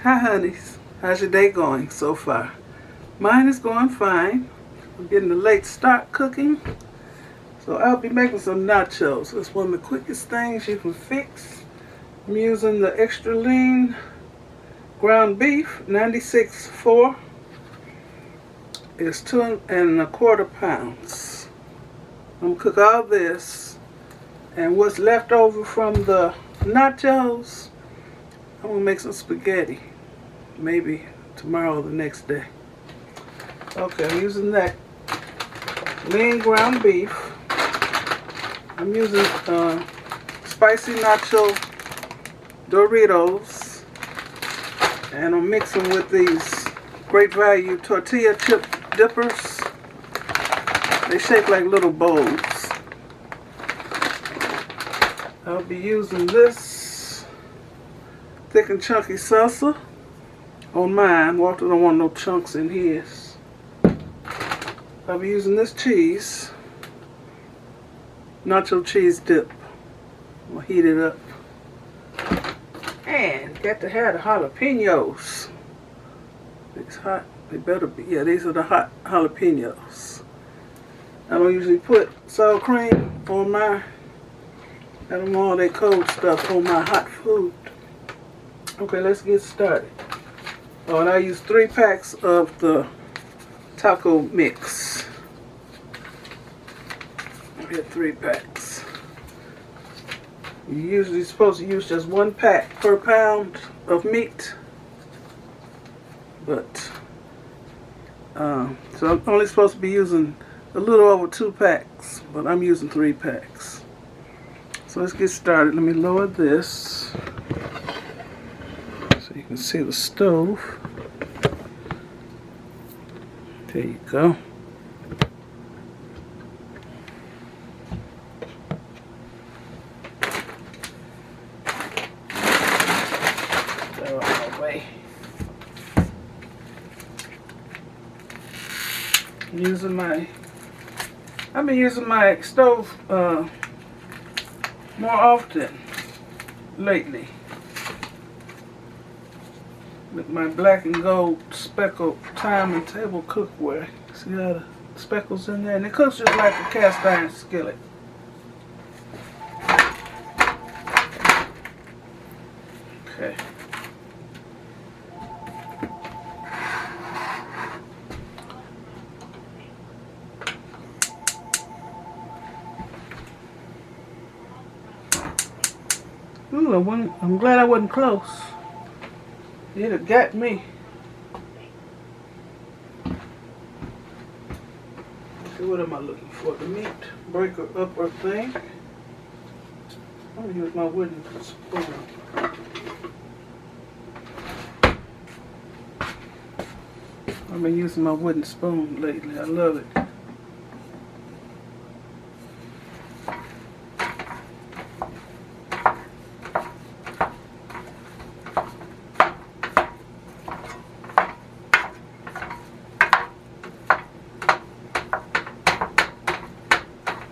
Hi honeys, how's your day going so far? Mine is going fine. I'm getting a late start cooking, so I'll be making some nachos. It's one of the quickest things you can fix. I'm using the extra lean ground beef, 96.4. It's 2¼ pounds. I'm gonna cook all this, and what's left over from the nachos, I'm gonna make some spaghetti. Maybe tomorrow or the next day. Okay, I'm using that lean ground beef. I'm using spicy nacho Doritos, and I'm mixing with these Great Value tortilla chip dippers. They shape like little bowls. I'll be using this thick and chunky salsa on mine. Walter don't want no chunks in his. I'll be using this cheese, nacho cheese dip. I'm gonna heat it up. And got to have the jalapenos. It's hot. They better be. Yeah, these are the hot jalapenos. I don't usually put sour cream on my, I don't want all that cold stuff on my hot food. Okay, let's get started. Oh, and I use 3 packs of the taco mix. I get 3 packs. You're usually supposed to use just 1 pack per pound of meat. But, so I'm only supposed to be using a little over 2 packs, but I'm using 3 packs. So let's get started. Let me lower this so you can see the stove. There you go. Get out of my way. I've been using my stove more often lately. With my black and gold speckled Thyme and table cookware. See how the speckles in there? And it cooks just like a cast iron skillet. Okay. Ooh, I'm glad I wasn't close. It'd have got me. So what am I looking for? The meat breaker upper thing. I'm gonna use my wooden spoon. I've been using my wooden spoon lately. I love it.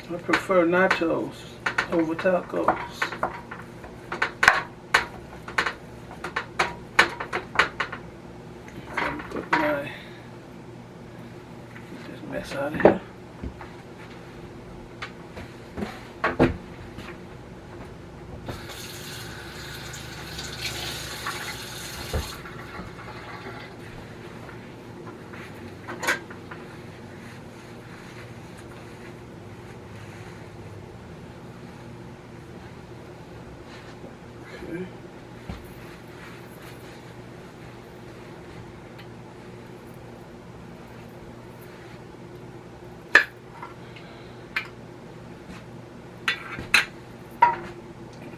I prefer nachos over tacos. Let me put get this mess out of here.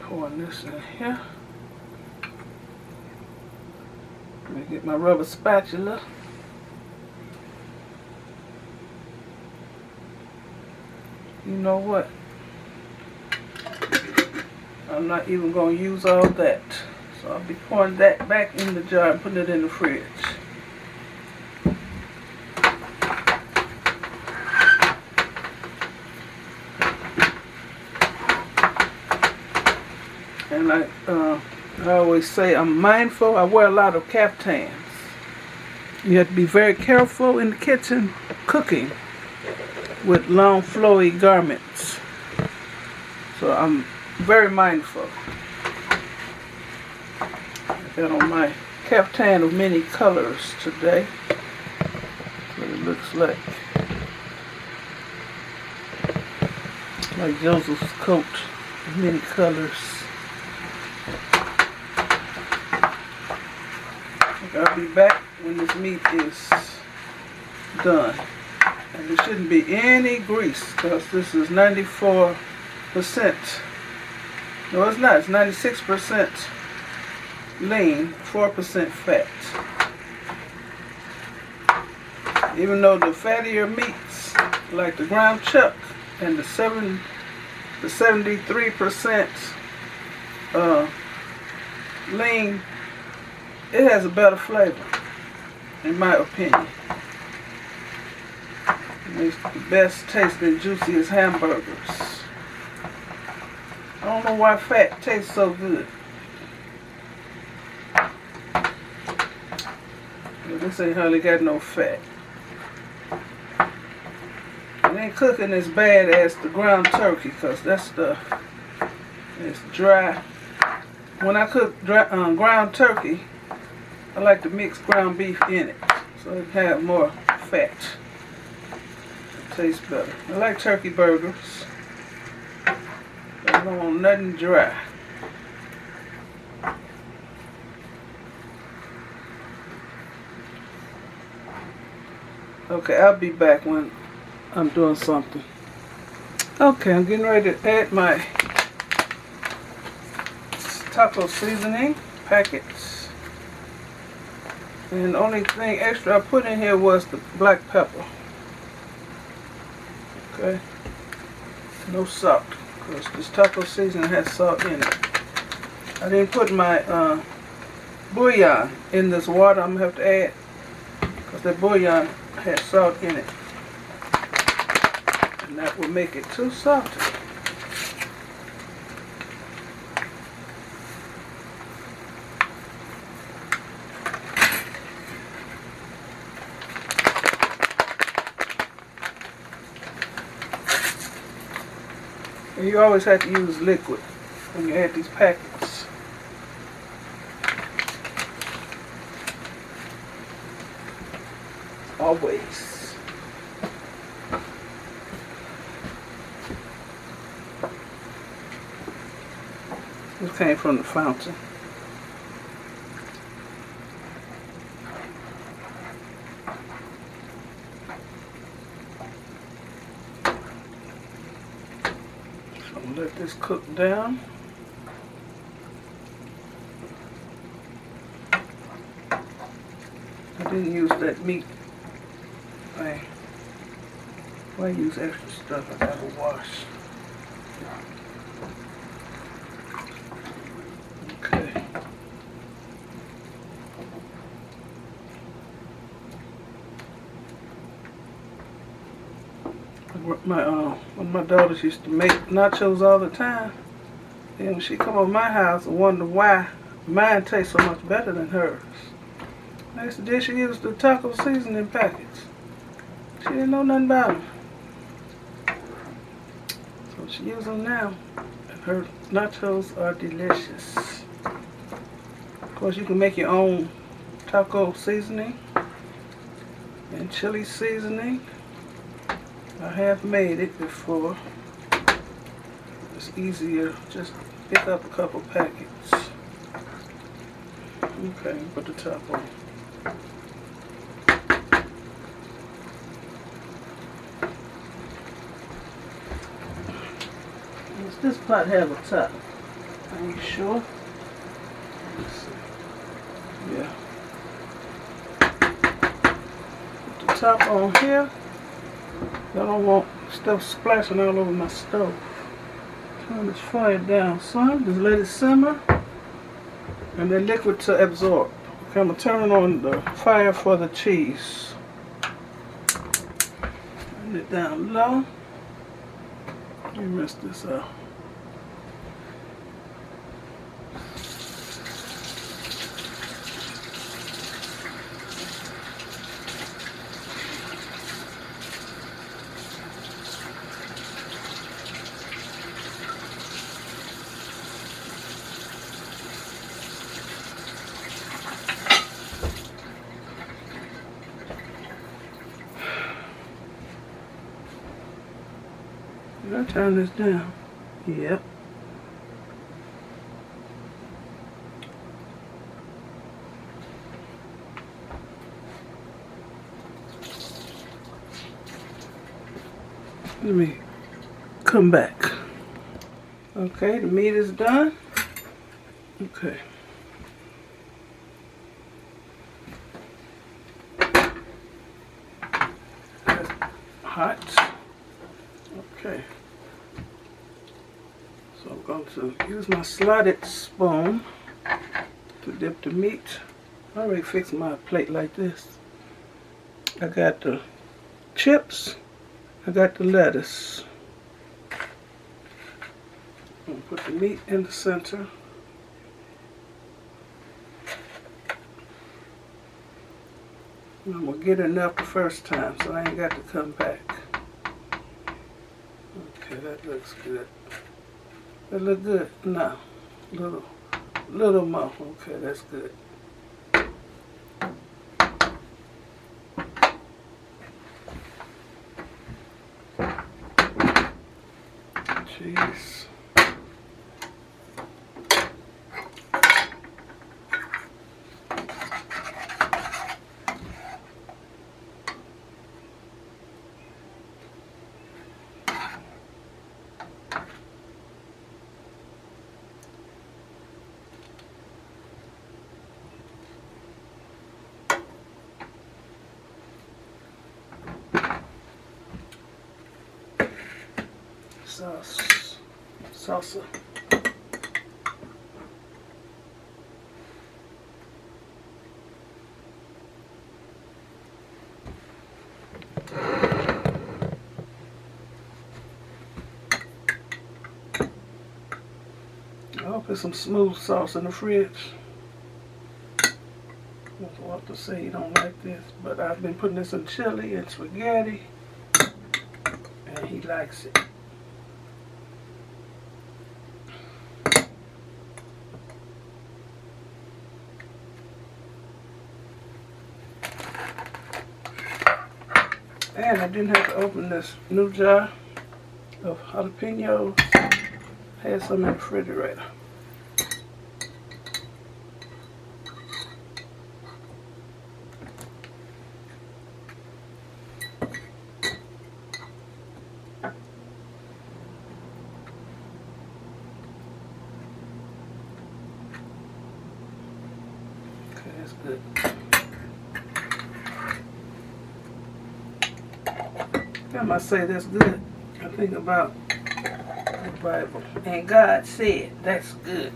Pouring this in here. Let me get my rubber spatula. You know what? I'm not even going to use all that. So I'll be pouring that back in the jar and putting it in the fridge. And I I always say I'm mindful. I wear a lot of caftans. You have to be very careful in the kitchen cooking with long flowy garments. So I'm very mindful. I got on my caftan of many colors today. That's what it looks like. Like Joseph's coat of many colors. I'll be back when this meat is done. And there shouldn't be any grease because this is 94%. No, it's not. It's 96% lean, 4% fat. Even though the fattier meats, like the ground chuck and the 73% lean, it has a better flavor, in my opinion. It makes the best tasting, juiciest hamburgers. I don't know why fat tastes so good. But this ain't hardly got no fat. It ain't cooking as bad as the ground turkey, because that stuff is dry. When I cook ground turkey, I like to mix ground beef in it, so it has more fat. It tastes better. I like turkey burgers, but I don't want nothing dry. Okay, I'll be back when I'm doing something. Okay, I'm getting ready to add my taco seasoning packets. And the only thing extra I put in here was the black pepper. Okay. No salt, because this taco seasoning has salt in it. I didn't put my bouillon in this water I'm going to have to add, because that bouillon has salt in it. And that will make it too salty. And you always have to use liquid when you add these packets. Always. This came from the fountain. Let this cook down. I didn't use that meat thing. Why use extra stuff? I gotta wash. Okay. One of my daughters used to make nachos all the time, and when she come over my house and wonder why mine tastes so much better than hers. Next day she used the taco seasoning packets. She didn't know nothing about them, so she uses them now, and her nachos are delicious. Of course, you can make your own taco seasoning and chili seasoning. I have made it before. It's easier, just pick up a couple packets. Okay, put the top on. Does this pot have a top? Are you sure? Let's see. Yeah. Put the top on here. I don't want stuff splashing all over my stove. Turn this fire down some. Just let it simmer. And the liquid to absorb. Okay, I'm going to turn on the fire for the cheese. Turn it down low. Let me mess this up. Did I turn this down? Yep. Let me come back. Okay, the meat is done. Okay. That's hot. Okay. So I'm going to use my slotted spoon to dip the meat. I already fixed my plate like this. I got the chips. I got the lettuce. I'm going to put the meat in the center. I'm going to get enough the first time so I ain't got to come back. Okay, that looks good. That look good? No. Little more. Okay, that's good. Cheese. Salsa. I'll put some smooth sauce in the fridge. Walter say he don't like this, but I've been putting this in chili and spaghetti, and he likes it. And I didn't have to open this new jar of jalapenos. I had some in the refrigerator. Okay, that's good. I must say that's good. I think about the Bible. And God said that's good.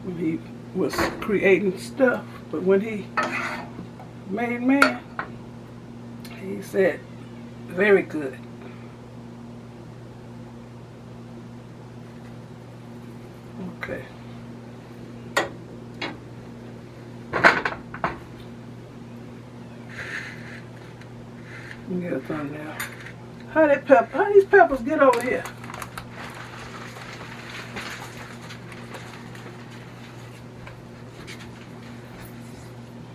When he was creating stuff, but when he made man, he said, very good. Okay. Let me get a thumbnail. How these peppers get over here?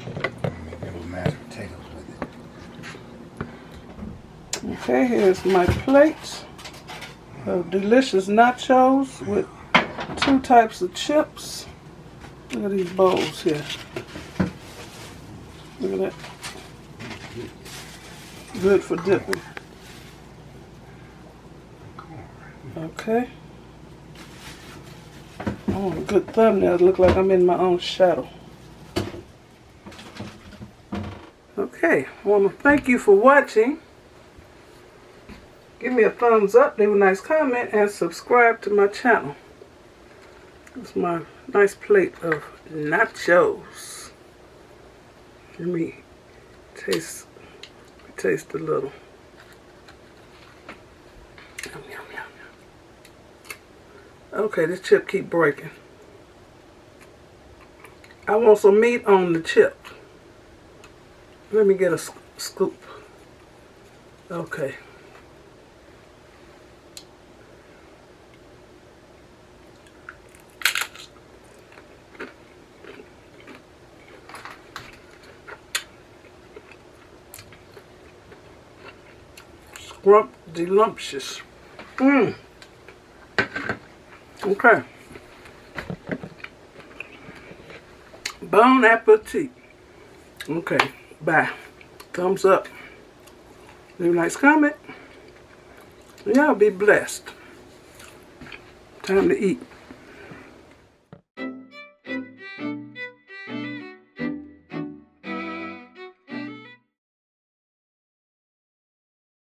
Make little mashed potatoes with it. Okay, here's my plate of delicious nachos with 2 types of chips. Look at these bowls here. Look at that. Good for dipping. Okay. I want a good thumbnail to look like I'm in my own shadow. Okay, I want to thank you for watching. Give me a thumbs up, leave a nice comment, and subscribe to my channel. It's my nice plate of nachos. Let me taste a little. Yum, yum, yum. Okay, this chip keep breaking. I want some meat on the chip. Let me get a scoop. Okay. Delumptious. Okay. Bon appetit. Okay. Bye. Thumbs up. Leave a nice comment. Y'all be blessed. Time to eat.